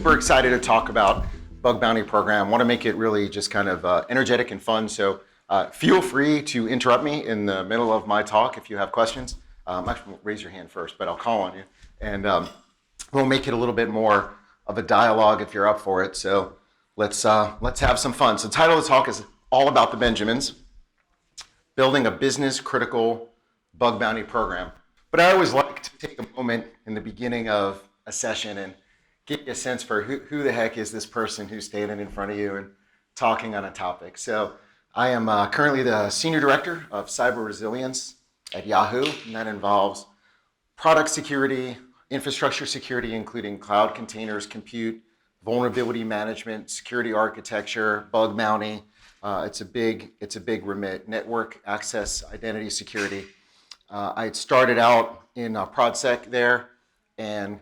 super excited to talk about Bug Bounty Program. Want to make it really just kind of energetic and fun. So feel free to interrupt me in the middle of my talk if you have questions. Actually, raise your hand first, but I'll call on you. And we'll make it a little bit more of a dialogue if you're up for it. So let's have some fun. So the title of the talk is all about the Benjamins, building a business critical bug bounty program. But I always like to take a moment in the beginning of a session and get you a sense for who the heck is this person who's standing in front of you and talking on a topic. So I am currently the Senior Director of Cyber Resilience at Yahoo, and that involves product security, infrastructure security, including cloud containers, compute, vulnerability management, security architecture, bug bounty. It's a big remit. Network access, identity security. I had started out in ProdSec there and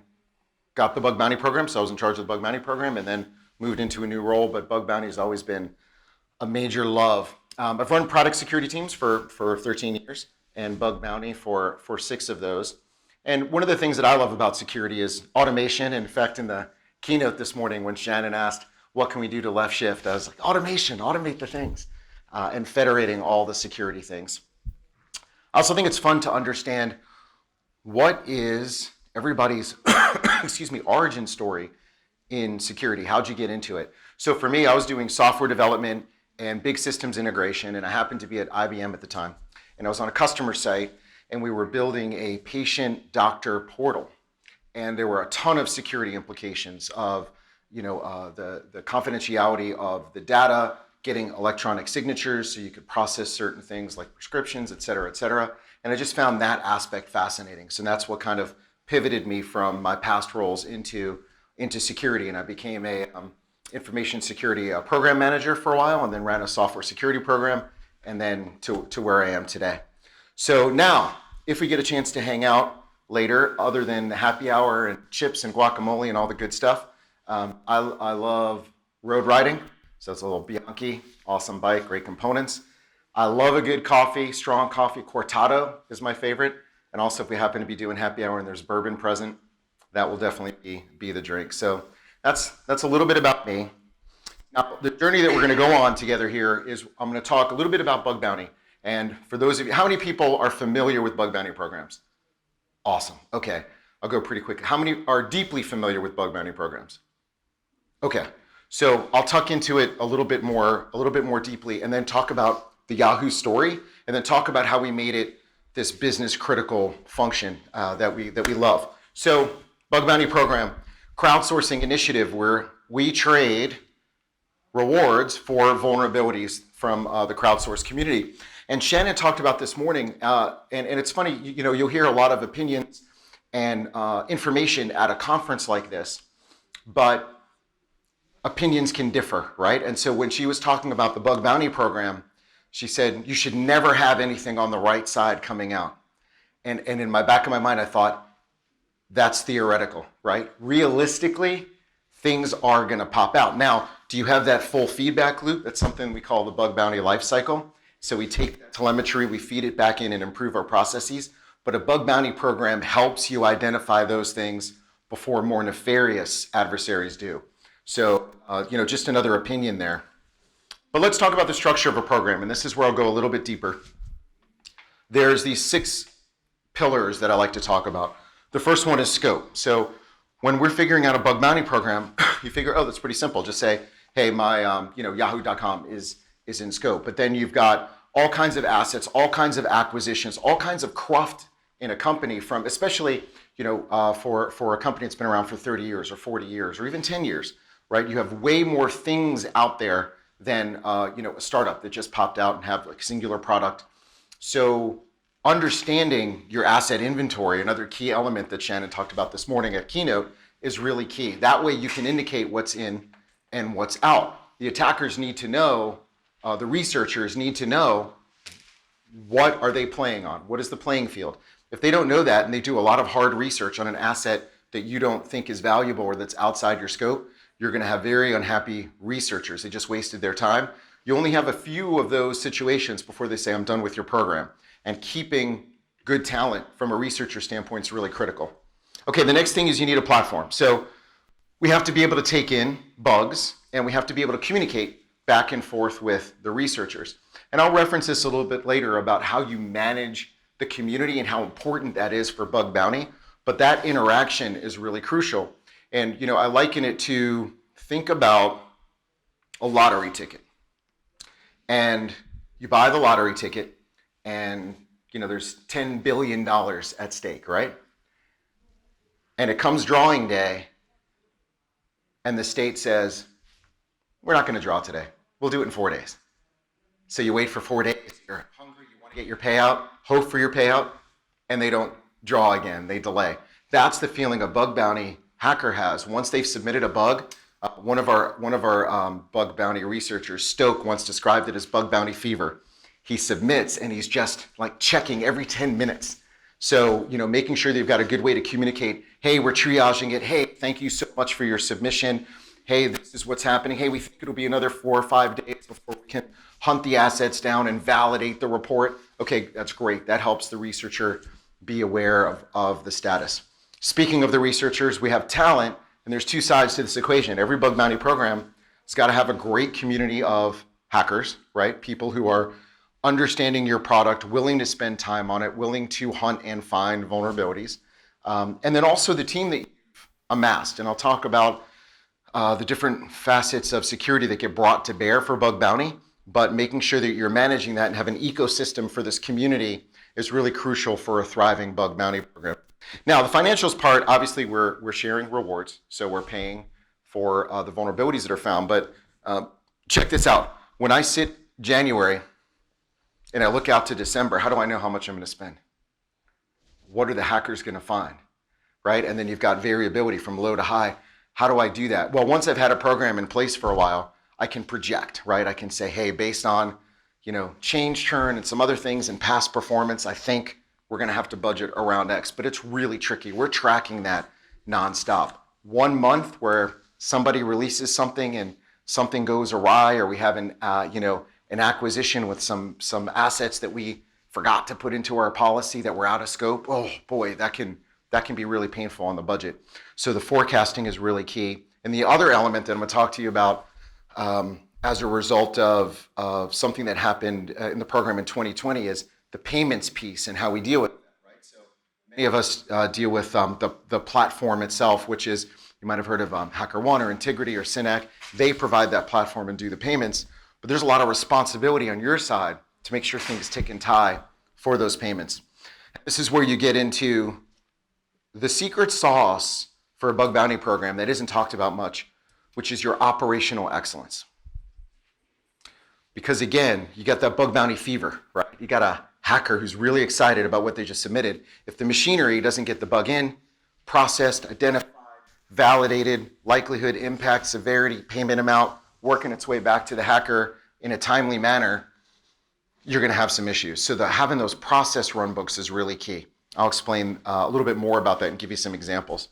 got the bug bounty program, so I was in charge of the bug bounty program, and then moved into a new role. But bug bounty has always been a major love. I've run product security teams for 13 years, and bug bounty for 6 of those. And one of the things that I love about security is automation. In fact, in the keynote this morning, when Shannon asked, what can we do to left shift? I was like, automation, automate the things, and federating all the security things. I also think it's fun to understand what is everybody's origin story in security. How'd you get into it? So for me, I was doing software development and big systems integration, and I happened to be at IBM at the time. And I was on a customer site, and we were building a patient-doctor portal. And there were a ton of security implications of the confidentiality of the data, getting electronic signatures so you could process certain things like prescriptions, et cetera, and I just found that aspect fascinating. So that's what kind of pivoted me from my past roles into security, and I became a information security program manager for a while, and then ran a software security program, and then to where I am today. So now, if we get a chance to hang out later, other than the happy hour and chips and guacamole and all the good stuff, I love road riding. So it's a little Bianchi, awesome bike, great components. I love a good coffee, strong coffee. Cortado is my favorite. And also if we happen to be doing happy hour and there's bourbon present, that will definitely be the drink. So that's a little bit about me. Now, the journey that we're going to go on together here is I'm going to talk a little bit about bug bounty. And for those of you, how many people are familiar with bug bounty programs? Awesome. Okay, I'll go pretty quick. How many are deeply familiar with bug bounty programs? Okay. So I'll tuck into it a little bit more deeply, and then talk about the Yahoo story, and then talk about how we made it this business critical function that we love. So Bug Bounty Program, crowdsourcing initiative where we trade rewards for vulnerabilities from the crowdsourced community. And Shannon talked about this morning, and it's funny, you'll hear a lot of opinions and information at a conference like this, but opinions can differ, right? And so when she was talking about the bug bounty program, she said, you should never have anything on the right side coming out. And in my back of my mind, I thought, that's theoretical, right? Realistically, things are gonna pop out. Now, do you have that full feedback loop? That's something we call the bug bounty life cycle. So we take that telemetry, we feed it back in and improve our processes. But a bug bounty program helps you identify those things before more nefarious adversaries do. So, just another opinion there. But let's talk about the structure of a program, and this is where I'll go a little bit deeper. There's these 6 pillars that I like to talk about. The first one is scope. So when we're figuring out a bug bounty program, you figure, that's pretty simple. Just say, hey, my yahoo.com is in scope. But then you've got all kinds of assets, all kinds of acquisitions, all kinds of cruft in a company from, especially, for a company that's been around for 30 years or 40 years or even 10 years. Right, you have way more things out there than a startup that just popped out and have like a singular product. So understanding your asset inventory, another key element that Shannon talked about this morning at keynote, is really key. That way you can indicate what's in and what's out. The attackers need to know, the researchers need to know, what are they playing on? What is the playing field? If they don't know that and they do a lot of hard research on an asset that you don't think is valuable or that's outside your scope, you're going to have very unhappy researchers. They just wasted their time. You only have a few of those situations before they say, I'm done with your program. And keeping good talent from a researcher standpoint is really critical. Okay, the next thing is you need a platform. So we have to be able to take in bugs, and we have to be able to communicate back and forth with the researchers. And I'll reference this a little bit later about how you manage the community and how important that is for bug bounty. But that interaction is really crucial. And I liken it to, think about a lottery ticket. And you buy the lottery ticket, and there's $10 billion at stake, right? And it comes drawing day, and the state says, we're not going to draw today. We'll do it in 4 days. So you wait for 4 days, you're hungry, you want to get your payout, hope for your payout, and they don't draw again, they delay. That's the feeling a bug bounty hacker has. Once they've submitted a bug, one of our bug bounty researchers, Stoke, once described it as bug bounty fever. He submits and he's just like checking every 10 minutes. So, making sure that you've got a good way to communicate, hey, we're triaging it. Hey, thank you so much for your submission. Hey, this is what's happening. Hey, we think it'll be another 4 or 5 days before we can hunt the assets down and validate the report. Okay, that's great. That helps the researcher be aware of the status. Speaking of the researchers, we have talent, and there's two sides to this equation. Every bug bounty program has got to have a great community of hackers, right? People who are understanding your product, willing to spend time on it, willing to hunt and find vulnerabilities. And then also the team that you've amassed. And I'll talk about the different facets of security that get brought to bear for bug bounty, but making sure that you're managing that and have an ecosystem for this community is really crucial for a thriving bug bounty program. Now, the financials part, obviously we're sharing rewards, so we're paying for the vulnerabilities that are found, but check this out. When I sit January and I look out to December, how do I know how much I'm going to spend? What are the hackers going to find, right? And then you've got variability from low to high. How do I do that? Well, once I've had a program in place for a while, I can project, right? I can say, hey, based on, change churn and some other things and past performance, I think we're going to have to budget around X. But it's really tricky. We're tracking that nonstop. 1 month where somebody releases something and something goes awry, or we have an acquisition with some assets that we forgot to put into our policy that were out of scope. Oh boy, that can be really painful on the budget. So the forecasting is really key. And the other element that I'm going to talk to you about as a result of something that happened in the program in 2020 is the payments piece and how we deal with that, right? So many of us deal with the platform itself, which is, you might have heard of HackerOne or Integrity or Synac. They provide that platform and do the payments, but there's a lot of responsibility on your side to make sure things tick and tie for those payments. This is where you get into the secret sauce for a bug bounty program that isn't talked about much, which is your operational excellence. Because again, you got that bug bounty fever, right? You got a hacker who's really excited about what they just submitted. If the machinery doesn't get the bug in, processed, identified, validated, likelihood, impact, severity, payment amount, working its way back to the hacker in a timely manner, you're going to have some issues. So having those process run books is really key. I'll explain a little bit more about that and give you some examples.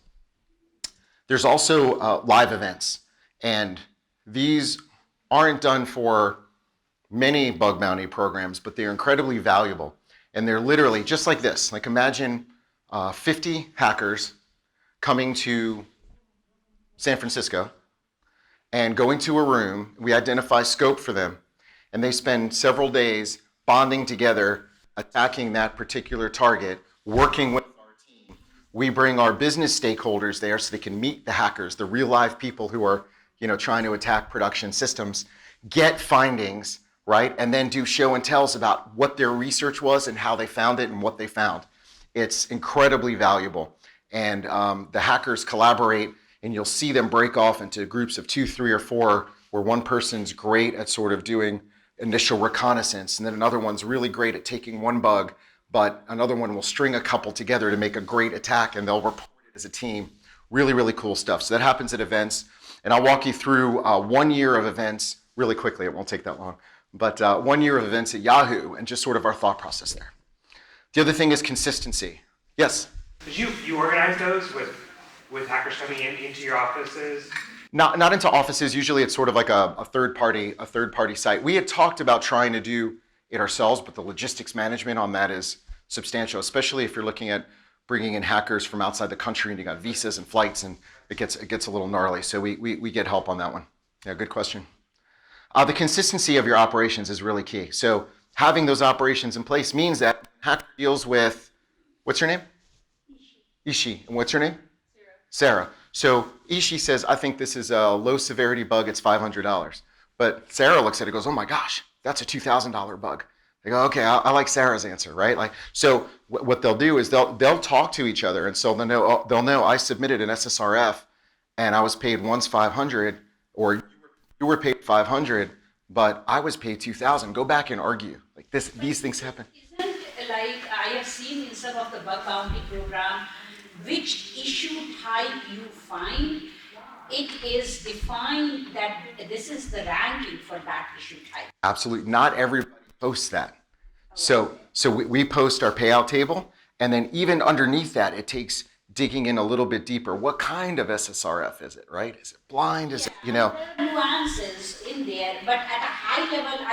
There's also live events, and these aren't done for many bug bounty programs, but they're incredibly valuable. And they're literally just like this. Like imagine 50 hackers coming to San Francisco and going to a room. We identify scope for them, and they spend several days bonding together, attacking that particular target, working with our team. We bring our business stakeholders there so they can meet the hackers, the real live people who are, trying to attack production systems, get findings, right? And then do show and tells about what their research was and how they found it and what they found. It's incredibly valuable. And the hackers collaborate, and you'll see them break off into groups of 2, 3, or 4, where one person's great at sort of doing initial reconnaissance, and then another one's really great at taking one bug, but another one will string a couple together to make a great attack, and they'll report it as a team. Really, really cool stuff. So that happens at events. And I'll walk you through 1 year of events really quickly. It won't take that long. But 1 year of events at Yahoo and just sort of our thought process there. The other thing is consistency. Yes? Did you organize those with hackers coming into your offices? Not into offices. Usually it's sort of like a third party site. We had talked about trying to do it ourselves, but the logistics management on that is substantial, especially if you're looking at bringing in hackers from outside the country, and you got visas and flights, and it gets a little gnarly. So we get help on that one. Yeah, good question. The consistency of your operations is really key. So having those operations in place means that hacker deals with, what's her name? Ishi. And what's her name? Sarah. So Ishi says, I think this is a low severity bug, it's $500. But Sarah looks at it and goes, oh my gosh, that's a $2,000 bug. They go, okay, I like Sarah's answer, right? Like, so what they'll do is they'll talk to each other, and so they'll know I submitted an SSRF and I was paid once 500, or you were paid 500, but I was paid 2,000. Go back and argue. Like these things happen. Isn't like I have seen in some of the bug bounty program, which issue type you find, it is defined that this is the ranking for that issue type. Absolutely, not everybody posts that. So we post our payout table, and then even underneath that, it takes digging in a little bit deeper. What kind of SSRF is it, right? Is it blind? Is it, There are nuances in there, but at a high level,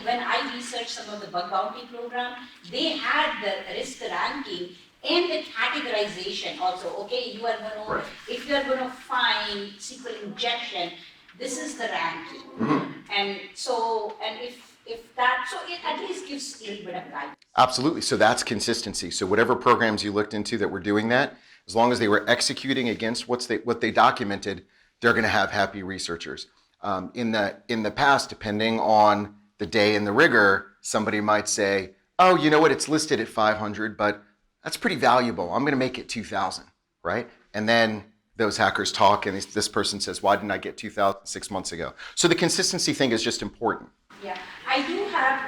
when I researched some of the bug bounty program, they had the risk ranking and the categorization also. Okay, you are going to, Right. if you are going to find SQL injection, this is the ranking. And so, and if that, so it at least gives a little bit of guidance. Absolutely. So that's consistency. So whatever programs you looked into that were doing that, as long as they were executing against what they documented, they're going to have happy researchers. In the past, depending on the day and the rigor, somebody might say, oh, you know what, it's listed at 500, but that's pretty valuable. I'm going to make it 2,000, right? And then those hackers talk, and this person says, why didn't I get 2,000 6 months ago? So the consistency thing is just important. Yeah, I do have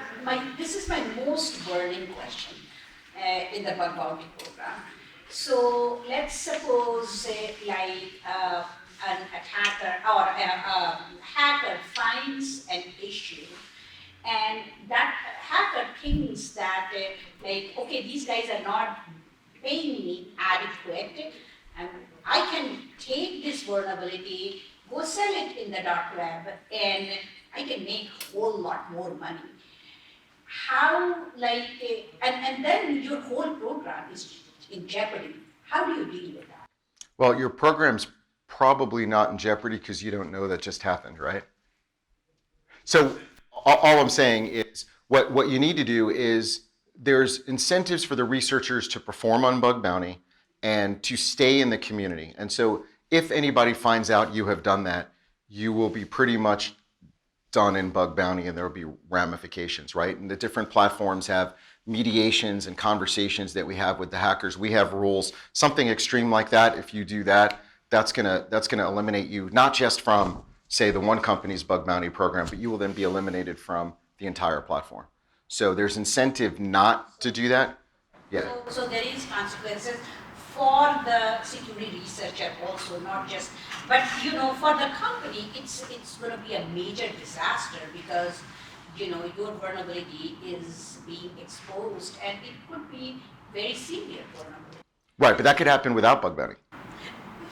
this is my most burning question in the bug bounty program. So let's suppose an attacker or a hacker finds an issue, and that hacker thinks that okay, these guys are not paying me adequate, and I can take this vulnerability, go sell it in the dark web, and I can make a whole lot more money. How, and then your whole program is in jeopardy. How do you deal with that? Well, your program's probably not in jeopardy because you don't know that just happened, right? So all I'm saying is what you need to do is there's incentives for the researchers to perform on bug bounty and to stay in the community. And so if anybody finds out you have done that, you will be pretty much done in bug bounty, and there will be ramifications, right? And the different platforms have mediations and conversations that we have with the hackers. We have rules. Something extreme like that, if you do that, that's gonna eliminate you, not just from, say, the one company's bug bounty program, but you will then be eliminated from the entire platform. So there's incentive not to do that. Yeah. So there is consequences for the security researcher also, not just, but for the company, it's going to be a major disaster because your vulnerability is being exposed, and it could be very severe vulnerability. Right, but that could happen without bug bounty.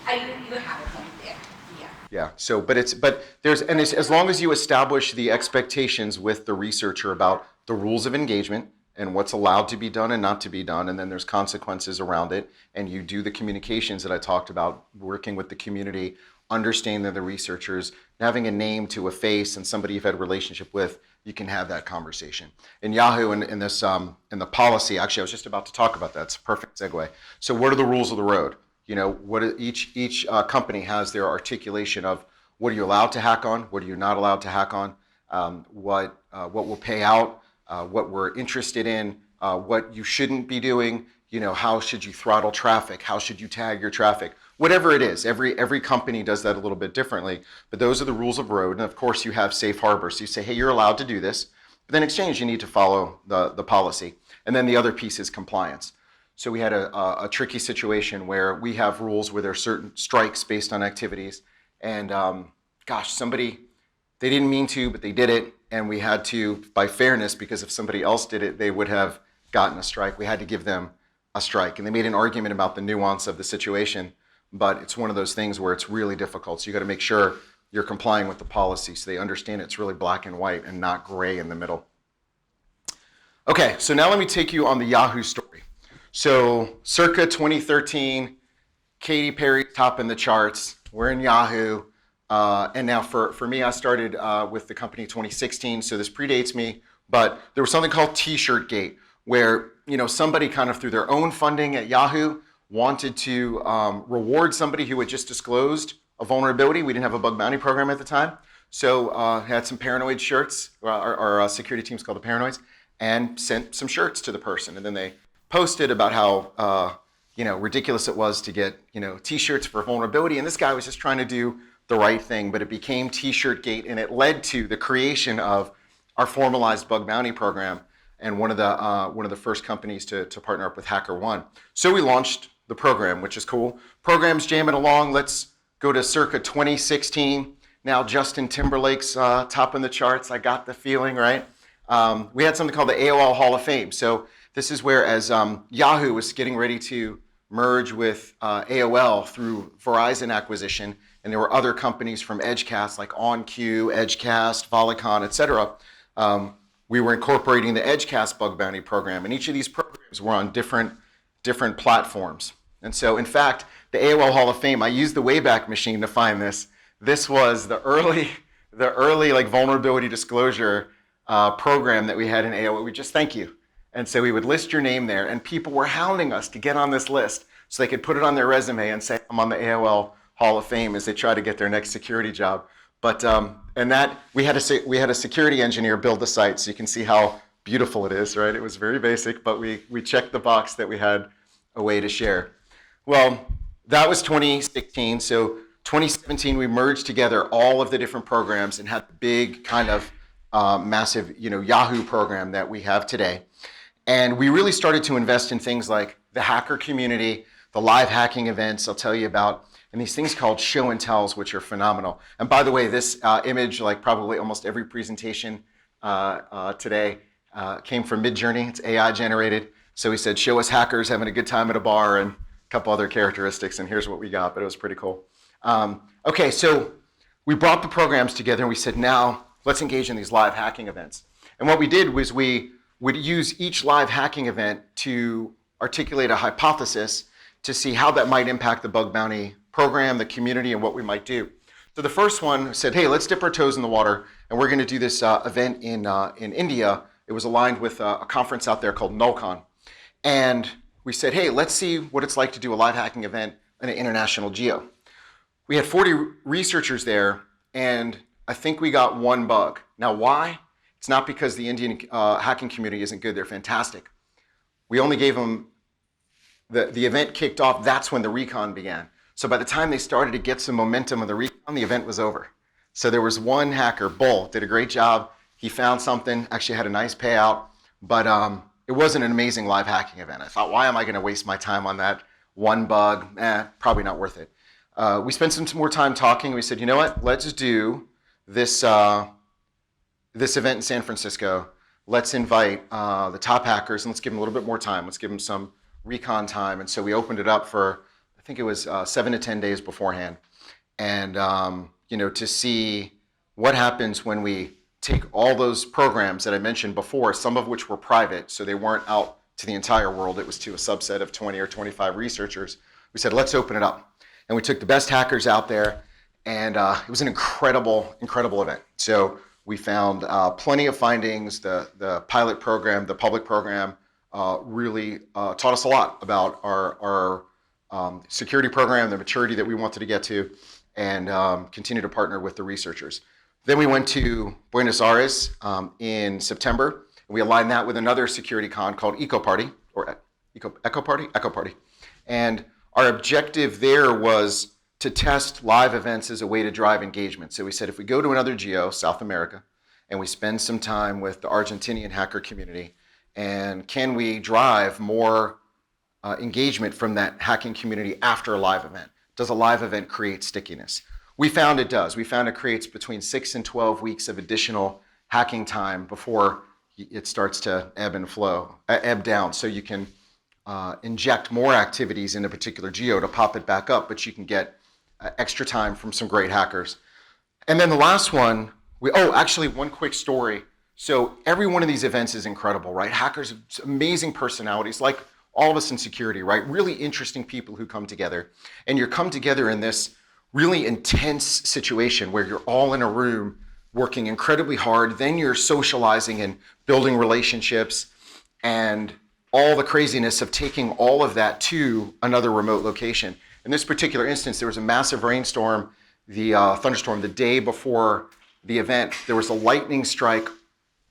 You have a point there. Yeah. Yeah. So, as long as you establish the expectations with the researcher about the rules of engagement and what's allowed to be done and not to be done, and then there's consequences around it, and you do the communications that I talked about, working with the community, understanding the researchers, having a name to a face and somebody you've had a relationship with, you can have that conversation. In Yahoo, in the policy, actually, I was just about to talk about that. It's a perfect segue. So, what are the rules of the road? Each company has their articulation of what are you allowed to hack on, what are you not allowed to hack on, what will pay out, what we're interested in, what you shouldn't be doing. How should you throttle traffic? How should you tag your traffic? Whatever it is, every company does that a little bit differently. But those are the rules of road, and of course you have safe harbor. So you say, hey, you're allowed to do this, but then in exchange you need to follow the policy. And then the other piece is compliance. So we had a tricky situation where we have rules where there are certain strikes based on activities, and somebody, they didn't mean to, but they did it, and we had to, by fairness, because if somebody else did it, they would have gotten a strike. We had to give them a strike, and they made an argument about the nuance of the situation, but it's one of those things where it's really difficult. So you got to make sure you're complying with the policy so they understand it's really black and white and not gray in the middle. Okay, so now let me take you on the Yahoo story. So circa 2013, Katy Perry top in the charts. We're in Yahoo. And now for me, I started with the company 2016, so this predates me. But there was something called T-shirt Gate, where somebody kind of through their own funding at Yahoo wanted to reward somebody who had just disclosed a vulnerability. We didn't have a bug bounty program at the time. So had some paranoid shirts, our security team's called the Paranoids, and sent some shirts to the person. And then they posted about how ridiculous it was to get T-shirts for vulnerability. And this guy was just trying to do the right thing, but it became T-shirt Gate, and it led to the creation of our formalized bug bounty program, and one of the first companies to partner up with HackerOne. So we launched the program, which is cool. Program's jamming along. Let's go to circa 2016. Now Justin Timberlake's top in the charts. I got the feeling, right? We had something called the AOL Hall of Fame. So this is where, as Yahoo was getting ready to merge with AOL through Verizon acquisition, and there were other companies from Edgecast like OnQ, Edgecast, Volicon, et cetera. We were incorporating the Edgecast bug bounty program, and each of these programs were on different platforms. And so, in fact, the AOL Hall of Fame, I used the Wayback Machine to find this. This was the early like vulnerability disclosure program that we had in AOL. We just thank you. And so we would list your name there, and people were hounding us to get on this list so they could put it on their resume and say, I'm on the AOL Hall of Fame, as they try to get their next security job. But and that we had a security engineer build the site, so you can see how beautiful it is, right? It was very basic, but we checked the box that we had a way to share. Well, that was 2016. So 2017, we merged together all of the different programs and had the big kind of massive Yahoo program that we have today. And we really started to invest in things like the hacker community, the live hacking events I'll tell you about, and these things called show and tells, which are phenomenal. And by the way, this image, like probably almost every presentation today, came from Midjourney. It's AI generated. So we said, show us hackers having a good time at a bar, and a couple other characteristics, and here's what we got, but it was pretty cool. Okay, so we brought the programs together, and we said, now let's engage in these live hacking events. And what we did was we would use each live hacking event to articulate a hypothesis to see how that might impact the bug bounty program, the community, and what we might do. So the first one said, hey, let's dip our toes in the water, and we're going to do this event in India. It was aligned with a conference out there called NullCon. And we said, hey, let's see what it's like to do a live hacking event in an international geo. We had 40 researchers there, and I think we got one bug. Now, why? It's not because the Indian hacking community isn't good. They're fantastic. We only gave them, the event kicked off, that's when the recon began. So by the time they started to get some momentum of the recon, the event was over. So there was one hacker, Bull, did a great job. He found something, actually had a nice payout, but it wasn't an amazing live hacking event. I thought, why am I going to waste my time on that one bug? Probably not worth it. We spent some more time talking. We said, you know what? Let's do this event in San Francisco. Let's invite the top hackers, and let's give them a little bit more time. Let's give them some recon time. And so we opened it up for, I think it was 7 to 10 days beforehand. And to see what happens when we take all those programs that I mentioned before, some of which were private, so they weren't out to the entire world. It was to a subset of 20 or 25 researchers. We said, let's open it up. And we took the best hackers out there, and it was an incredible, incredible event. So we found plenty of findings. The pilot program, the public program, really taught us a lot about our security program, the maturity that we wanted to get to, and continue to partner with the researchers. Then we went to Buenos Aires in September. We aligned that with another security con called Eco Party, or Echo Party. And our objective there was to test live events as a way to drive engagement. So we said, if we go to another geo, South America, and we spend some time with the Argentinian hacker community, and can we drive more engagement from that hacking community after a live event? Does a live event create stickiness? We found it does. We found it creates between 6 and 12 weeks of additional hacking time before it starts to ebb down. So you can inject more activities in a particular geo to pop it back up, but you can get extra time from some great hackers. And then the last one, actually one quick story. So every one of these events is incredible, right? Hackers have amazing personalities, like all of us in security, right? Really interesting people who come together. And you come together in this really intense situation where you're all in a room working incredibly hard. Then you're socializing and building relationships and all the craziness of taking all of that to another remote location. In this particular instance, there was a massive rainstorm, the thunderstorm, the day before the event. There was a lightning strike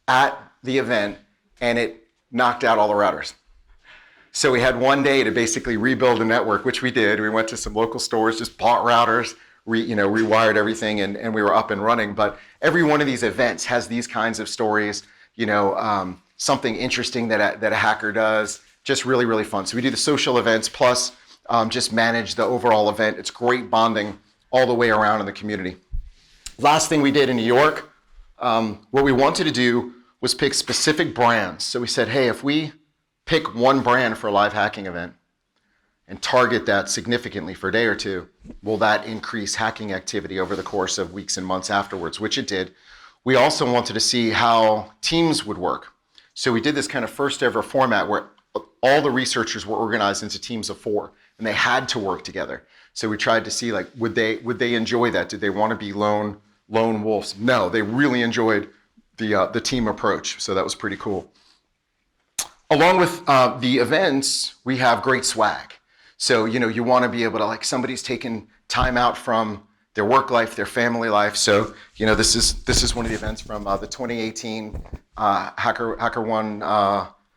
at the event, and it knocked out all the routers. So we had one day to basically rebuild the network, which we did. We went to some local stores, just bought routers, rewired everything, and we were up and running. But every one of these events has these kinds of stories, something interesting that a hacker does, just really, really fun. So we do the social events plus just manage the overall event. It's great bonding all the way around in the community. Last thing we did in New York, what we wanted to do was pick specific brands. So we said, hey, if we pick one brand for a live hacking event and target that significantly for a day or two, will that increase hacking activity over the course of weeks and months afterwards, which it did. We also wanted to see how teams would work. So we did this kind of first ever format where all the researchers were organized into teams of 4, and they had to work together. So we tried to see, like, would they enjoy that? Did they want to be lone wolves? No, they really enjoyed the team approach. So that was pretty cool. Along with the events, we have great swag. So, you want to be able to, like, somebody's taking time out from their work life, their family life. So, this is one of the events from the 2018 HackerOne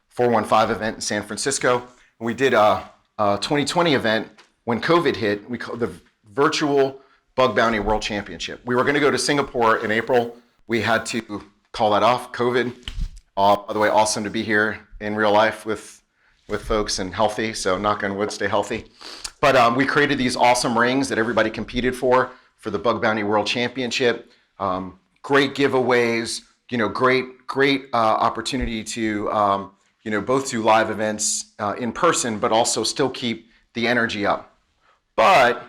415 event in San Francisco. We did a 2020 event when COVID hit. We called the Virtual Bug Bounty World Championship. We were going to go to Singapore in April. We had to call that off, COVID. By the way, awesome to be here in real life with folks and healthy, so knock on wood, stay healthy. But we created these awesome rings that everybody competed for the Bug Bounty World Championship. Great giveaways, great opportunity to, both do live events in person, but also still keep the energy up. But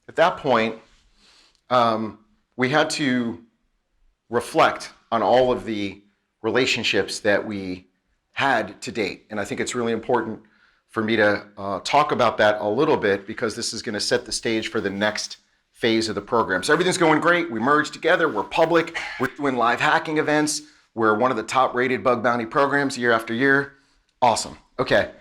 at that point, we had to reflect on all of the relationships that we had to date. And I think it's really important for me to talk about that a little bit, because this is going to set the stage for the next phase of the program. So everything's going great. We merged together. We're public. We're doing live hacking events. We're one of the top rated bug bounty programs year after year. Awesome. Okay.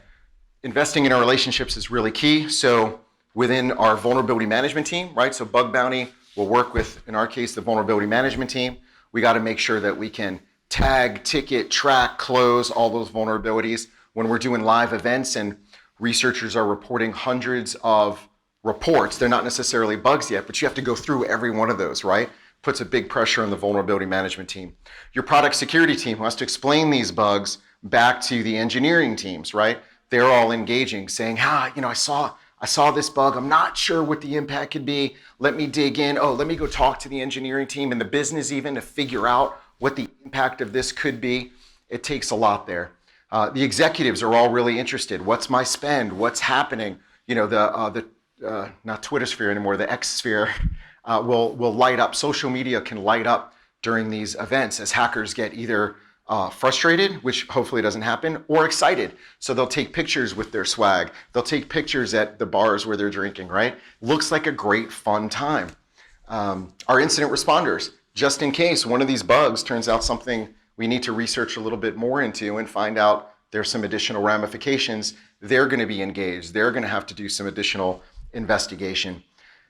Investing in our relationships is really key. So within our vulnerability management team, right? So bug bounty will work with, in our case, the vulnerability management team. We got to make sure that we can tag, ticket, track, close all those vulnerabilities. When we're doing live events and researchers are reporting hundreds of reports, they're not necessarily bugs yet, but you have to go through every one of those, right? Puts a big pressure on the vulnerability management team. Your product security team who has to explain these bugs back to the engineering teams, right? They're all engaging, saying, I saw this bug. I'm not sure what the impact could be. Let me dig in. Oh, let me go talk to the engineering team and the business even to figure out what the impact of this could be. It takes a lot there. The executives are all really interested. What's my spend? What's happening? Not Twitter sphere anymore, the X sphere will light up. Social media can light up during these events as hackers get either frustrated, which hopefully doesn't happen, or excited. So they'll take pictures with their swag. They'll take pictures at the bars where they're drinking, right? Looks like a great fun time. Our incident responders, just in case one of these bugs turns out something we need to research a little bit more into and find out there's some additional ramifications, they're going to be engaged. They're going to have to do some additional investigation.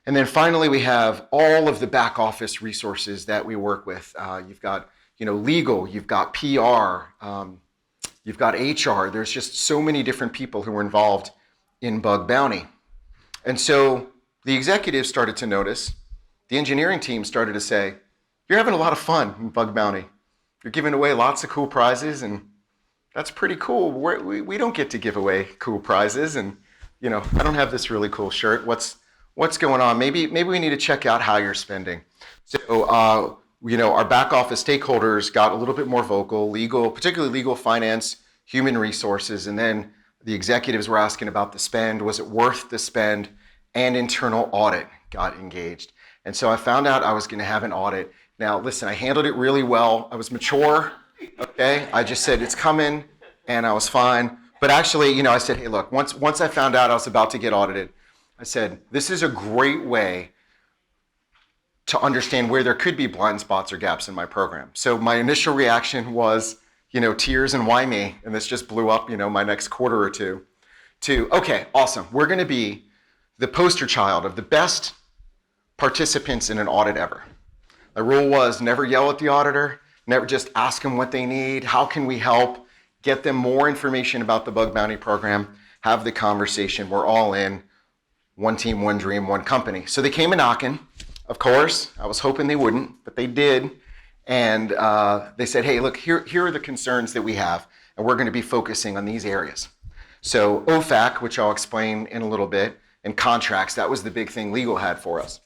And then finally, we have all of the back office resources that we work with. You've got legal, you've got PR, you've got HR. There's just so many different people who are involved in bug bounty. And so the executives started to notice, the engineering team started to say, you're having a lot of fun in bug bounty. You're giving away lots of cool prizes, and that's pretty cool. We don't get to give away cool prizes, and I don't have this really cool shirt. What's going on? Maybe we need to check out how you're spending. So our back office stakeholders got a little bit more vocal, legal, particularly legal, finance, human resources, and then the executives were asking about the spend. Was it worth the spend? And internal audit got engaged. And so I found out I was going to have an audit. Now, listen, I handled it really well. I was mature, okay? I just said it's coming, and I was fine. But actually, I said, hey, look, once I found out I was about to get audited, I said, this is a great way to understand where there could be blind spots or gaps in my program. So my initial reaction was, tears and why me? And this just blew up, my next quarter or two to, okay, awesome. We're going to be the poster child of the best participants in an audit ever. The rule was never yell at the auditor, never just ask them what they need. How can we help? Get them more information about the bug bounty program, have the conversation. We're all in. One team, one dream, one company. So they came a knocking. Of course, I was hoping they wouldn't, but they did. And they said, hey, look, here are the concerns that we have, and we're going to be focusing on these areas. So OFAC, which I'll explain in a little bit, and contracts, that was the big thing legal had for us.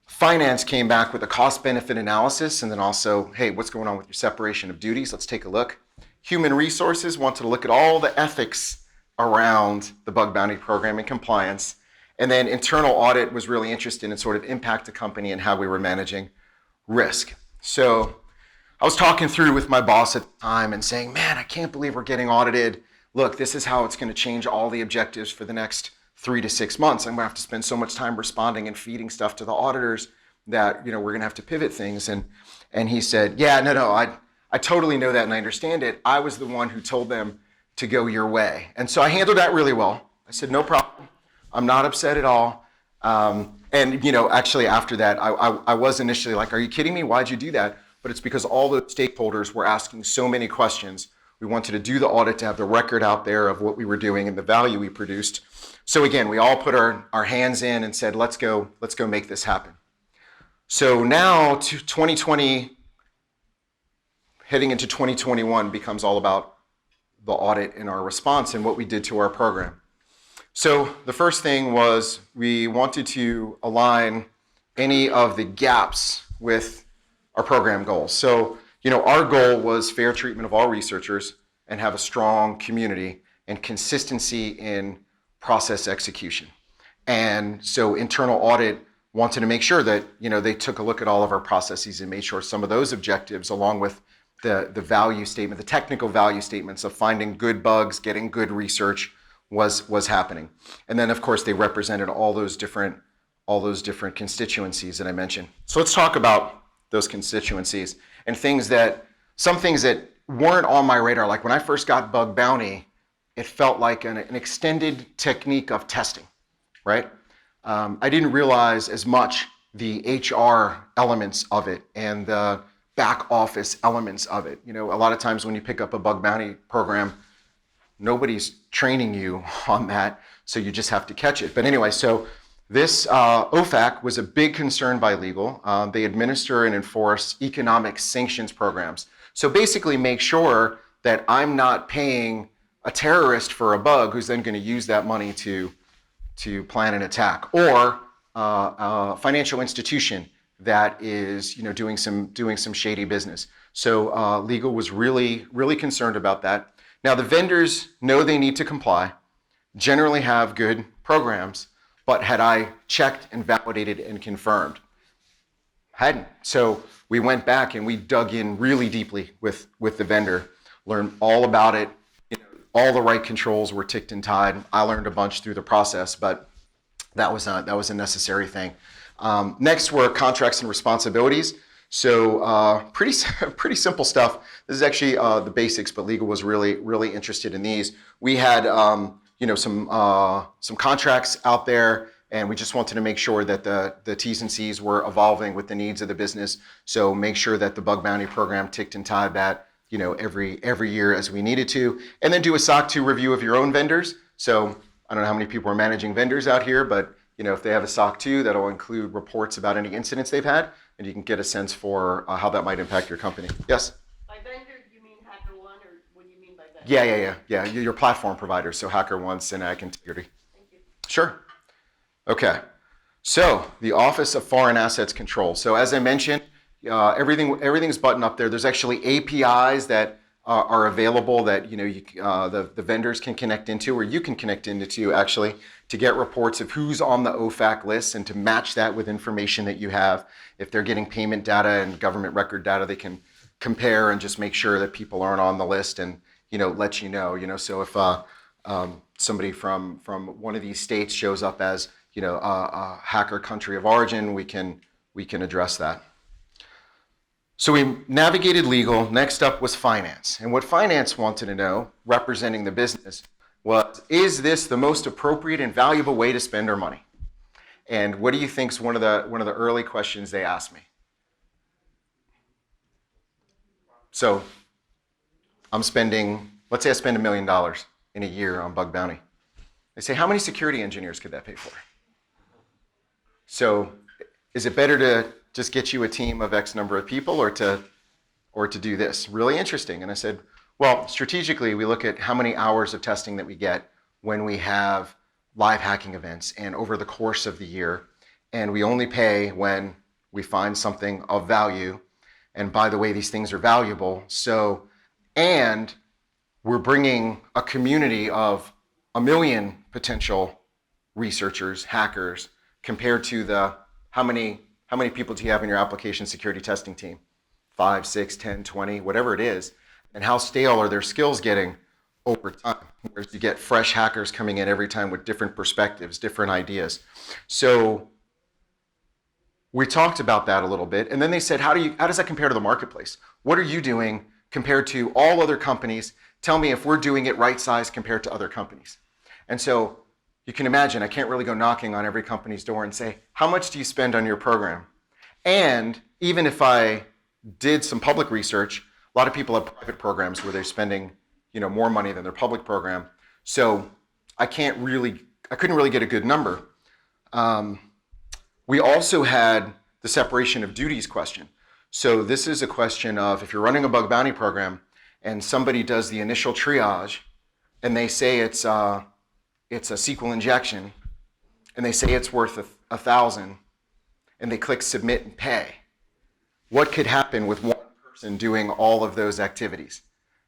Finance came back with a cost-benefit analysis, and then also, hey, what's going on with your separation of duties? Let's take a look. Human resources wanted to look at all the ethics around the bug bounty program and compliance. And then internal audit was really interested in sort of impact the company and how we were managing risk. So I was talking through with my boss at the time and saying, man, I can't believe we're getting audited. Look, this is how it's going to change all the objectives for the next 3 to 6 months. I'm going to have to spend so much time responding and feeding stuff to the auditors that, we're going to have to pivot things. And he said, yeah, no, I totally know that and I understand it. I was the one who told them to go your way. And so I handled that really well. I said, no problem. I'm not upset at all. Actually after that, I was initially like, are you kidding me? Why'd you do that? But it's because all the stakeholders were asking so many questions. We wanted to do the audit to have the record out there of what we were doing and the value we produced. So again, we all put our hands in and said, let's go make this happen. So now to 2020, heading into 2021 becomes all about the audit and our response and what we did to our program. So the first thing was we wanted to align any of the gaps with our program goals. So, our goal was fair treatment of all researchers and have a strong community and consistency in process execution. And so internal audit wanted to make sure that, they took a look at all of our processes and made sure some of those objectives, along with the value statement, the technical value statements of finding good bugs, getting good research, was happening. And then of course they represented all those different constituencies that I mentioned. So let's talk about those constituencies and some things that weren't on my radar. Like when I first got bug bounty, it felt like an extended technique of testing, right? I didn't realize as much the HR elements of it and the back office elements of it. A lot of times when you pick up a bug bounty program, nobody's training you on that, so you just have to catch it. But anyway, so this OFAC was a big concern by legal. They administer and enforce economic sanctions programs. So basically make sure that I'm not paying a terrorist for a bug who's then going to use that money to plan an attack, or a financial institution that is doing some shady business. So legal was really, really concerned about that. Now the vendors know they need to comply, generally have good programs, but had I checked and validated and confirmed? Hadn't. So we went back and we dug in really deeply with the vendor, learned all about it. All the right controls were ticked and tied. I learned a bunch through the process, but that was a necessary thing. Next were contracts and responsibilities. So pretty simple stuff. This is actually the basics, but legal was really, really interested in these. We had some contracts out there, and we just wanted to make sure that the T's and C's were evolving with the needs of the business. So make sure that the bug bounty program ticked and tied that every year as we needed to, and then do a SOC 2 review of your own vendors. So I don't know how many people are managing vendors out here, but if they have a SOC 2, that'll include reports about any incidents they've had, and you can get a sense for how that might impact your company. Yes? By vendor, you mean HackerOne, or what do you mean by vendor? Yeah. Your platform provider, so HackerOne, Synac, Integrity. Thank you. Sure. Okay. So the Office of Foreign Assets Control. So as I mentioned, everything's buttoned up there. There's actually APIs that are available that the vendors can connect into, or you can connect into actually, to get reports of who's on the OFAC list and to match that with information that you have. If they're getting payment data and government record data, they can compare and just make sure that people aren't on the list and let you know. So if somebody from one of these states shows up as, a hacker country of origin, we can address that. So we navigated legal. Next up was finance. And what finance wanted to know, representing the business, was, is this the most appropriate and valuable way to spend our money? And what do you think is one of the early questions they asked me? So let's say I spend $1 million in a year on bug bounty. They say, how many security engineers could that pay for? So is it better to just get you a team of X number of people or to do this? Really interesting. And I said, well, strategically, we look at how many hours of testing that we get when we have live hacking events and over the course of the year. And we only pay when we find something of value. And by the way, these things are valuable. And we're bringing a community of 1 million potential researchers, hackers, compared to how many people do you have in your application security testing team? 5, 6, 10, 20, whatever it is. And how stale are their skills getting over time? Whereas you get fresh hackers coming in every time with different perspectives, different ideas. So we talked about that a little bit. And then they said, how does that compare to the marketplace? What are you doing compared to all other companies? Tell me if we're doing it right size compared to other companies. And so you can imagine, I can't really go knocking on every company's door and say, how much do you spend on your program? And even if I did some public research, a lot of people have private programs where they're spending, more money than their public program. So I couldn't really get a good number. We also had the separation of duties question. So this is a question of, if you're running a bug bounty program and somebody does the initial triage and they say it's a SQL injection and they say it's worth $1,000 and they click submit and pay, what could happen with one person doing all of those activities,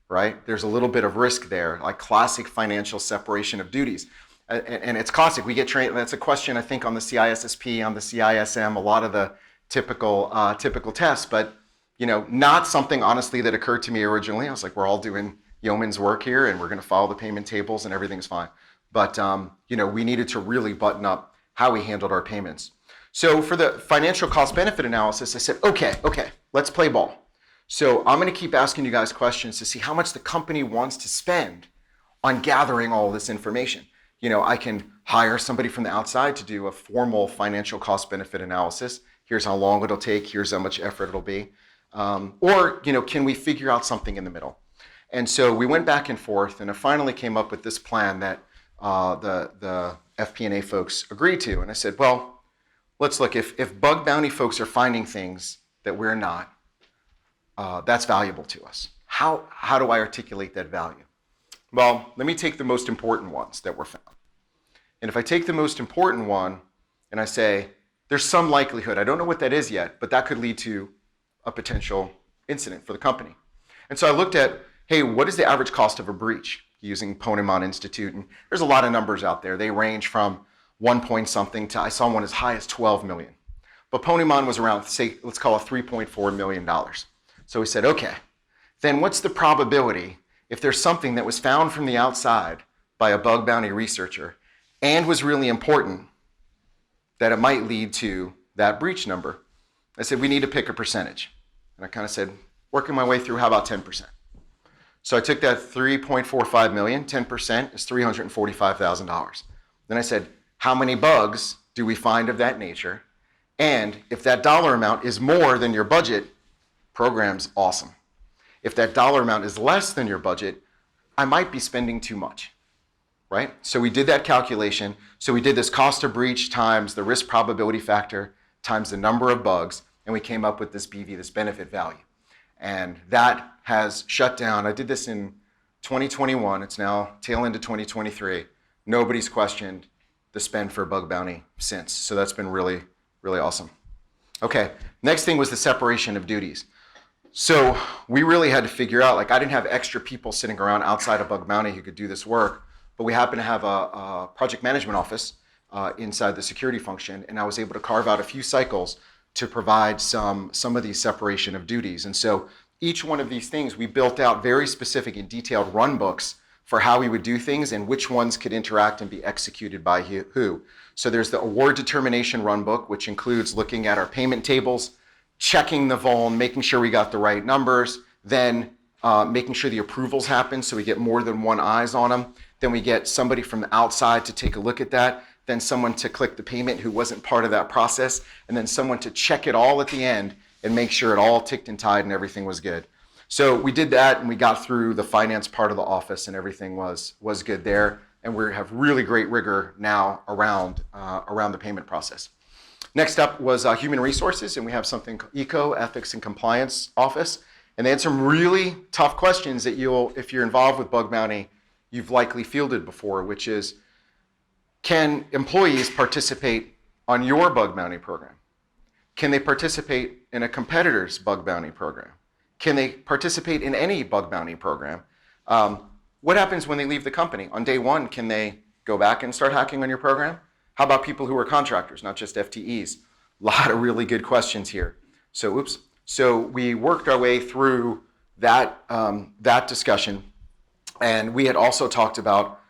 right? There's a little bit of risk there, like classic financial separation of duties. And it's classic. We get trained. That's a question, I think, on the CISSP, on the CISM, a lot of the typical tests, but not something, honestly, that occurred to me originally. I was like, we're all doing yeoman's work here and we're going to follow the payment tables and everything's fine. But we needed to really button up how we handled our payments. So for the financial cost benefit analysis, I said, okay, let's play ball. So I'm going to keep asking you guys questions to see how much the company wants to spend on gathering all this information. I can hire somebody from the outside to do a formal financial cost benefit analysis. Here's how long it'll take. Here's how much effort it'll be. Or can we figure out something in the middle? And so we went back and forth, and I finally came up with this plan that the FP&A folks agreed to. And I said, well, let's look. If bug bounty folks are finding things that we're not, that's valuable to us. How do I articulate that value? Well, let me take the most important ones that were found. And if I take the most important one and I say, there's some likelihood, I don't know what that is yet, but that could lead to a potential incident for the company. And so I looked at, hey, what is the average cost of a breach using Ponemon Institute? And there's a lot of numbers out there. They range from 1 point something to, I saw one as high as 12 million. But Ponemon was around, say, let's call it $3.4 million. So we said, okay, then what's the probability if there's something that was found from the outside by a bug bounty researcher and was really important that it might lead to that breach number? I said, we need to pick a percentage. And I kind of said, working my way through, how about 10%? So I took that 3.45 million, 10% is $345,000. Then I said, how many bugs do we find of that nature? And if that dollar amount is more than your budget, program's awesome. If that dollar amount is less than your budget, I might be spending too much, right? So we did that calculation. So we did this cost of breach times the risk probability factor times the number of bugs, and we came up with this BV, this benefit value. And that has shut down. I did this in 2021. It's now tail into 2023. Nobody's questioned the spend for bug bounty since. So that's been really, really awesome. Okay, next thing was the separation of duties. So we really had to figure out, I didn't have extra people sitting around outside of bug bounty who could do this work, but we happen to have a project management office inside the security function, and I was able to carve out a few cycles to provide some of these separation of duties. And so each one of these things, we built out very specific and detailed run books for how we would do things and which ones could interact and be executed by who. So there's the award determination runbook, which includes looking at our payment tables, checking the vuln, making sure we got the right numbers, then making sure the approvals happen so we get more than one eyes on them. Then we get somebody from the outside to take a look at that, then someone to click the payment who wasn't part of that process, and then someone to check it all at the end and make sure it all ticked and tied and everything was good. So we did that and we got through the finance part of the office and everything was good there. And we have really great rigor now around the payment process. Next up was human resources, and we have something called ECO, Ethics and Compliance Office. And they had some really tough questions that if you're involved with bug bounty, you've likely fielded before, which is, can employees participate on your bug bounty program? Can they participate in a competitor's bug bounty program? Can they participate in any bug bounty program? What happens when they leave the company? On day one, can they go back and start hacking on your program? How about people who are contractors, not just FTEs? A lot of really good questions here. So we worked our way through that discussion, and we had also talked about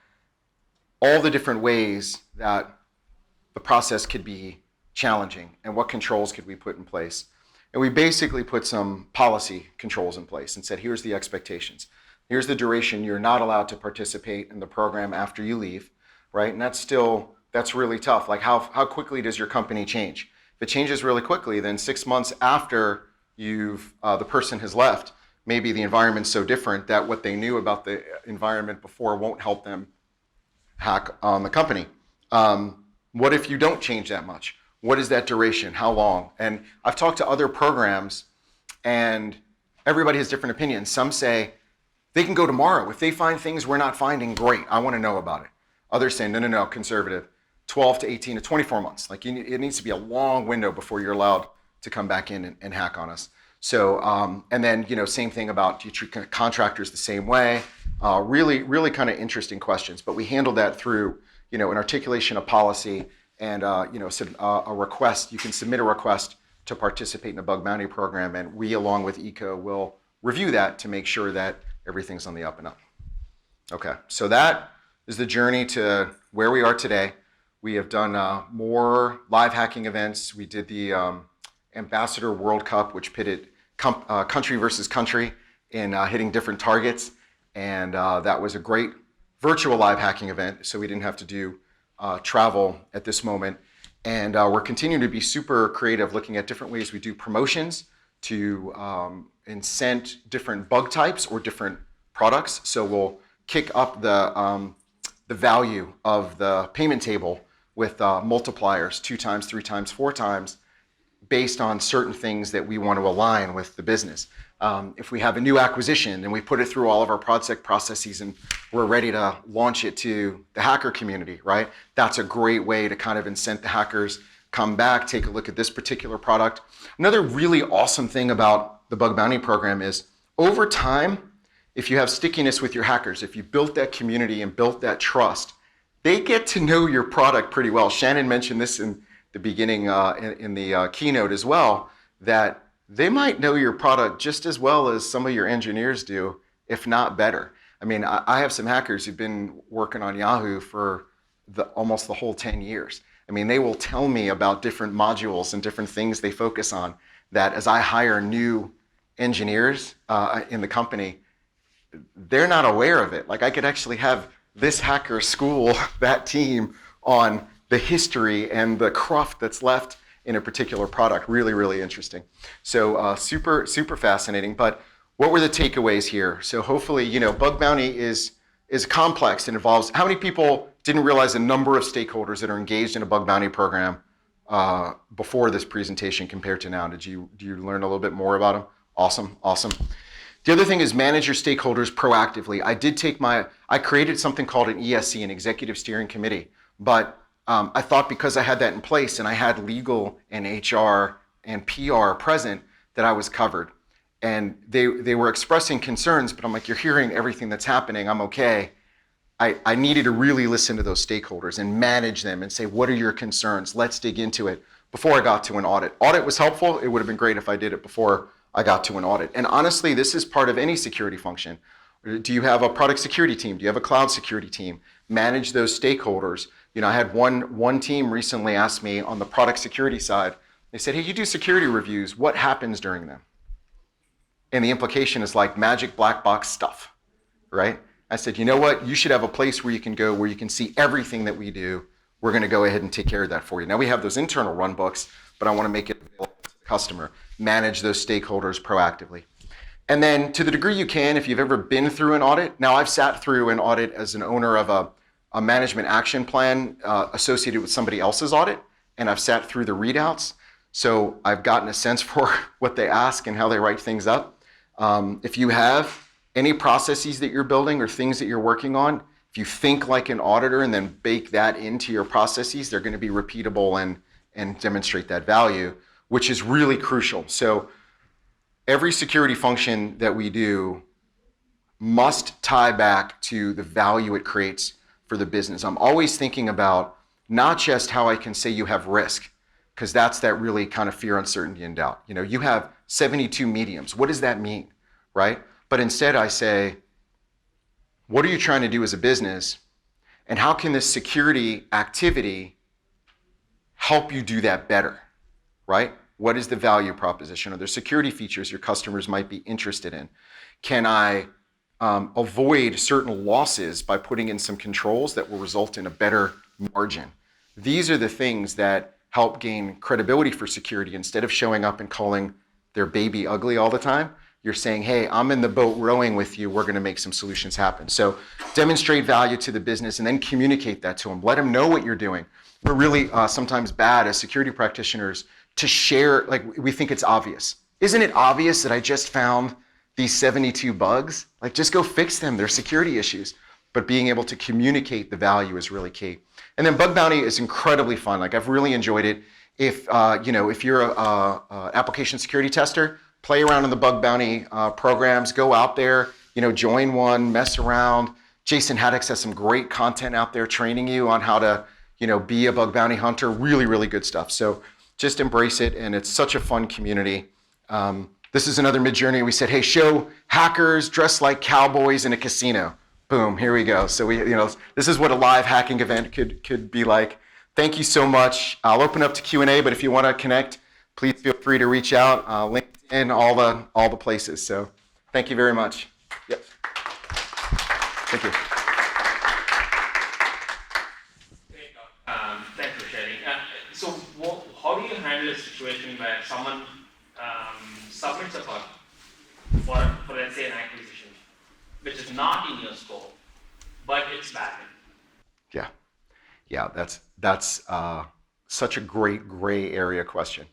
all the different ways that the process could be challenging and what controls could we put in place. And we basically put some policy controls in place and said, here's the expectations. Here's the duration you're not allowed to participate in the program after you leave, right? And that's really tough. Like how quickly does your company change? If it changes really quickly, then 6 months after the person has left, maybe the environment's so different that what they knew about the environment before won't help them hack on the company. What if you don't change that much? What is that duration? How long? And I've talked to other programs and everybody has different opinions. Some say they can go tomorrow. If they find things we're not finding, great. I want to know about it. Others say, no, conservative. 12 to 18 to 24 months. Like it needs to be a long window before you're allowed to come back in and hack on us. So, and then, same thing about, do you treat contractors the same way? Really kind of interesting questions, but we handled that through, an articulation of policy and, a request. You can submit a request to participate in a bug bounty program, and we, along with ECO, will review that to make sure that everything's on the up and up. Okay, so that is the journey to where we are today. We have done more live hacking events. We did the Ambassador World Cup, which pitted country versus country in hitting different targets. And that was a great virtual live hacking event, so we didn't have to do travel at this moment. And we're continuing to be super creative, looking at different ways we do promotions to incent different bug types or different products. So we'll kick up the value of the payment table with multipliers 2 times, 3 times, 4 times, based on certain things that we want to align with the business. If we have a new acquisition and we put it through all of our project processes and we're ready to launch it to the hacker community, right? That's a great way to kind of incent the hackers, come back, take a look at this particular product. Another really awesome thing about the bug bounty program is over time, if you have stickiness with your hackers, if you built that community and built that trust, they get to know your product pretty well. Shannon mentioned this in the beginning in the keynote as well, that they might know your product just as well as some of your engineers do, if not better. I mean, I have some hackers who've been working on Yahoo for almost the whole 10 years. I mean, they will tell me about different modules and different things they focus on that as I hire new engineers in the company, they're not aware of it. Like I could actually have this hacker school that team on the history and the cruft that's left in a particular product. Really, really interesting. So super fascinating. But what were the takeaways here? So hopefully, bug bounty is complex and involves, how many people didn't realize the number of stakeholders that are engaged in a bug bounty program before this presentation compared to now? Do you learn a little bit more about them? Awesome. The other thing is manage your stakeholders proactively. I created something called an ESC, an Executive Steering Committee, but I thought because I had that in place and I had legal and HR and PR present that I was covered. And they were expressing concerns, but I'm like, you're hearing everything that's happening, I'm okay. I needed to really listen to those stakeholders and manage them and say, what are your concerns? Let's dig into it before I got to an audit. Audit was helpful. It would have been great if I did it before I got to an audit. And honestly, this is part of any security function. Do you have a product security team? Do you have a cloud security team? Manage those stakeholders. I had one team recently ask me on the product security side, they said, hey, you do security reviews, what happens during them? And the implication is like magic black box stuff, right? I said, you know what? You should have a place where you can go where you can see everything that we do. We're going to go ahead and take care of that for you. Now we have those internal run books, but I want to make it available to the customer. Manage those stakeholders proactively. And then to the degree you can, if you've ever been through an audit, now I've sat through an audit as an owner of a management action plan associated with somebody else's audit, and I've sat through the readouts. So I've gotten a sense for what they ask and how they write things up. If you have any processes that you're building or things that you're working on, if you think like an auditor and then bake that into your processes, they're going to be repeatable and demonstrate that value, which is really crucial. So every security function that we do must tie back to the value it creates for the business. I'm always thinking about not just how I can say you have risk, because that's that really kind of fear, uncertainty, and doubt. You have 72 mediums. What does that mean, right? But instead I say, what are you trying to do as a business? And how can this security activity help you do that better, right? What is the value proposition? Are there security features your customers might be interested in? Can I avoid certain losses by putting in some controls that will result in a better margin? These are the things that help gain credibility for security. Instead of showing up and calling their baby ugly all the time, you're saying, hey, I'm in the boat rowing with you. We're going to make some solutions happen. So demonstrate value to the business and then communicate that to them. Let them know what you're doing. We're really sometimes bad as security practitioners to share, like we think it's obvious. Isn't it obvious that I just found these 72 bugs? Like just go fix them. They're security issues. But being able to communicate the value is really key. And then bug bounty is incredibly fun. Like I've really enjoyed it. If you're a application security tester, play around in the bug bounty programs, go out there, join one, mess around. Jason Haddix has some great content out there training you on how to, be a bug bounty hunter. Really, really good stuff. So just embrace it. And it's such a fun community. This is another Midjourney. We said, hey, show hackers dressed like cowboys in a casino. Boom, here we go. So this is what a live hacking event could be like. Thank you so much. I'll open up to Q&A, but if you want to connect, please feel free to reach out. LinkedIn, all the places. So thank you very much. Yep. Thank you. Great. Thanks for sharing. So how do you handle a situation where someone submits a bug for let's say an acquisition, which is not in your scope, but it's valid? Yeah, that's such a great gray area question.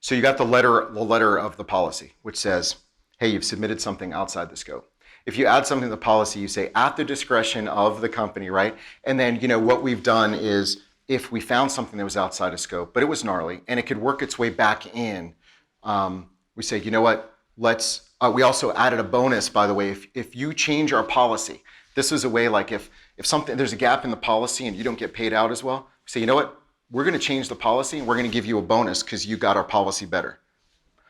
So you got the letter of the policy, which says, hey, you've submitted something outside the scope. If you add something to the policy, you say at the discretion of the company, right? And then what we've done is if we found something that was outside of scope, but it was gnarly and it could work its way back in, we say, you know what? We also added a bonus, by the way, if you change our policy. This is a way like if there's a gap in the policy and you don't get paid out as well, we say, you know what? We're going to change the policy and we're going to give you a bonus because you got our policy better.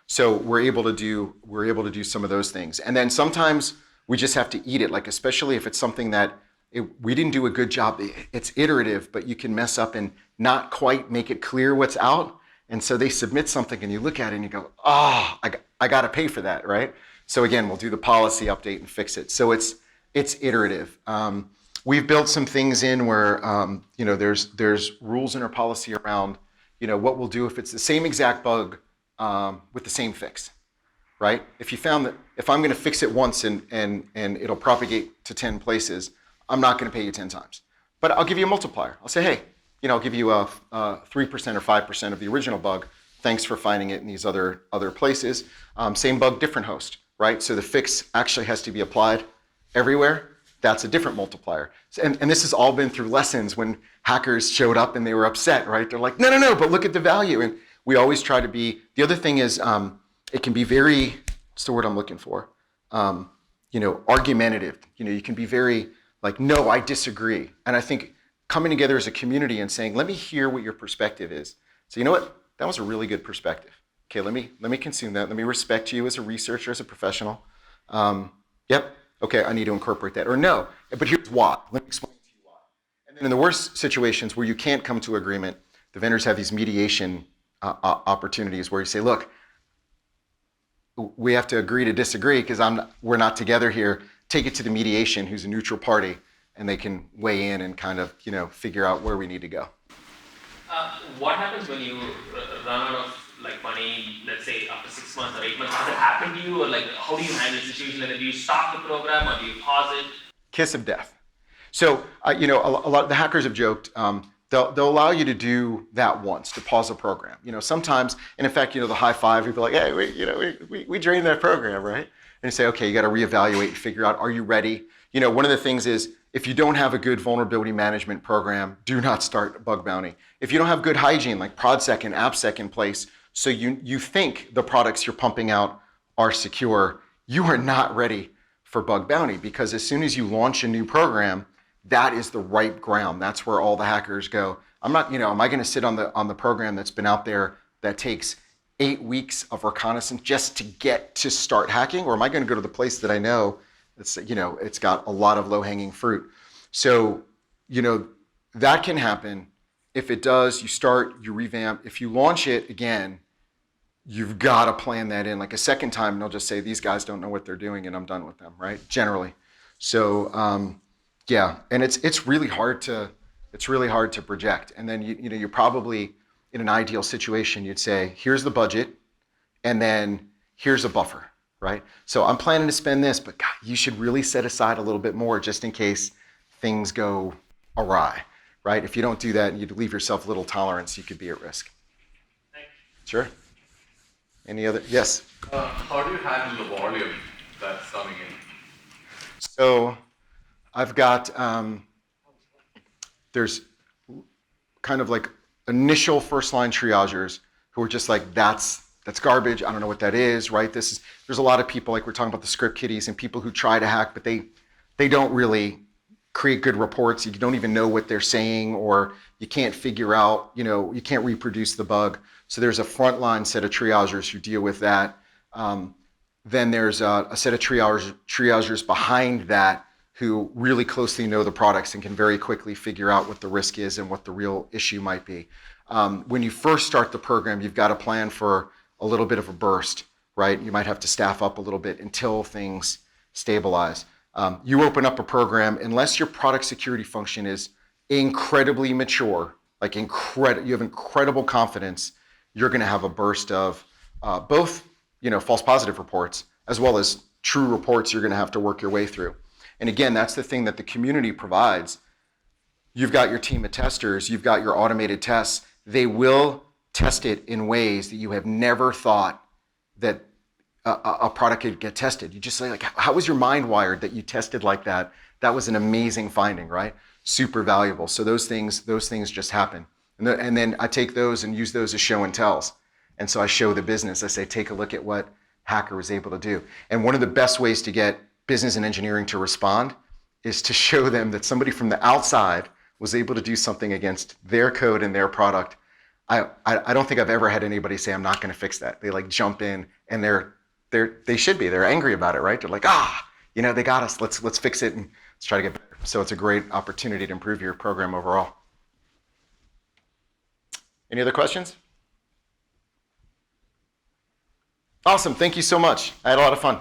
So we're able to do some of those things. And then sometimes we just have to eat it, like especially if it's something that we didn't do a good job. It's iterative, but you can mess up and not quite make it clear what's out. And so they submit something and you look at it and you go, I got to pay for that, right? So again, we'll do the policy update and fix it. So it's iterative. We've built some things in where there's rules in our policy around what we'll do if it's the same exact bug with the same fix, right? If you found that if I'm going to fix it once and it'll propagate to 10 places, I'm not going to pay you 10 times, but I'll give you a multiplier. I'll say, hey, I'll give you a 3% or 5% of the original bug. Thanks for finding it in these other places. Same bug, different host, right? So the fix actually has to be applied everywhere. That's a different multiplier. And this has all been through lessons when hackers showed up and they were upset, right? They're like, no, but look at the value. And we always try to be, the other thing is it can be very, what's the word I'm looking for? Argumentative. You can be very like, no, I disagree. And I think coming together as a community and saying, let me hear what your perspective is. So you know what? That was a really good perspective. Okay, let me consume that. Let me respect you as a researcher, as a professional. Yep. Okay, I need to incorporate that. Or no, but here's why. Let me explain to you why. And then in the worst situations where you can't come to agreement, the vendors have these mediation opportunities where you say, look, we have to agree to disagree because we're not together here. Take it to the mediation, who's a neutral party, and they can weigh in and kind of, figure out where we need to go. What happens when you run out of money, let's say after 6 months or 8 months? Has it happened to you, or how do you handle a situation like that? Do you stop the program or do you pause it? Kiss of death. So, a lot of the hackers have joked, they'll allow you to do that once, to pause a program. Sometimes, and in fact, the high five, you'd be like, hey, we drained that program, right? And you say, okay, you got to reevaluate and figure out, are you ready? One of the things is, if you don't have a good vulnerability management program, do not start bug bounty. If you don't have good hygiene, like ProdSec and AppSec in place, so you think the products you're pumping out are secure, you are not ready for bug bounty, because as soon as you launch a new program, that is the ripe ground. That's where all the hackers go. I'm not, am I going to sit on the program that's been out there that takes 8 weeks of reconnaissance just to get to start hacking, or am I going to go to the place that I know that's, it's got a lot of low-hanging fruit? So, that can happen. If it does, you start, you revamp. If you launch it again, you've got to plan that in. Like a second time, they'll just say, these guys don't know what they're doing and I'm done with them, right? Generally. So, yeah, and it's really hard to project. And then you're probably in an ideal situation, you'd say, here's the budget, and then here's a buffer, right? So I'm planning to spend this, but God, you should really set aside a little bit more just in case things go awry, right? If you don't do that and you leave yourself little tolerance, you could be at risk. Thanks. Sure. Any other? Yes. How do you handle the volume that's coming in? So I've got, there's kind of like initial first line triagers who are just like, that's garbage. I don't know what that is, right? There's a lot of people, like we're talking about the script kiddies, and people who try to hack, but they don't really create good reports. You don't even know what they're saying, or you can't figure out, you can't reproduce the bug. So there's a frontline set of triagers who deal with that. Then there's a set of triagers behind that who really closely know the products and can very quickly figure out what the risk is and what the real issue might be. When you first start the program, you've got to plan for a little bit of a burst, right? You might have to staff up a little bit until things stabilize. You open up a program, unless your product security function is incredibly mature, like you have incredible confidence, you're going to have a burst of both, false positive reports as well as true reports you're going to have to work your way through. And again, that's the thing that the community provides. You've got your team of testers, you've got your automated tests. They will test it in ways that you have never thought that a product could get tested. You just say, like, how was your mind wired that you tested like that? That was an amazing finding, right? Super valuable. So those things just happen. And then I take those and use those as show and tells. And so I show the business. I say, take a look at what hacker was able to do. And one of the best ways to get business and engineering to respond is to show them that somebody from the outside was able to do something against their code and their product. I don't think I've ever had anybody say, I'm not going to fix that. They jump in, and they should be. They're angry about it, right? They're like, they got us. Let's fix it and let's try to get better. So it's a great opportunity to improve your program overall. Any other questions? Awesome. Thank you so much. I had a lot of fun.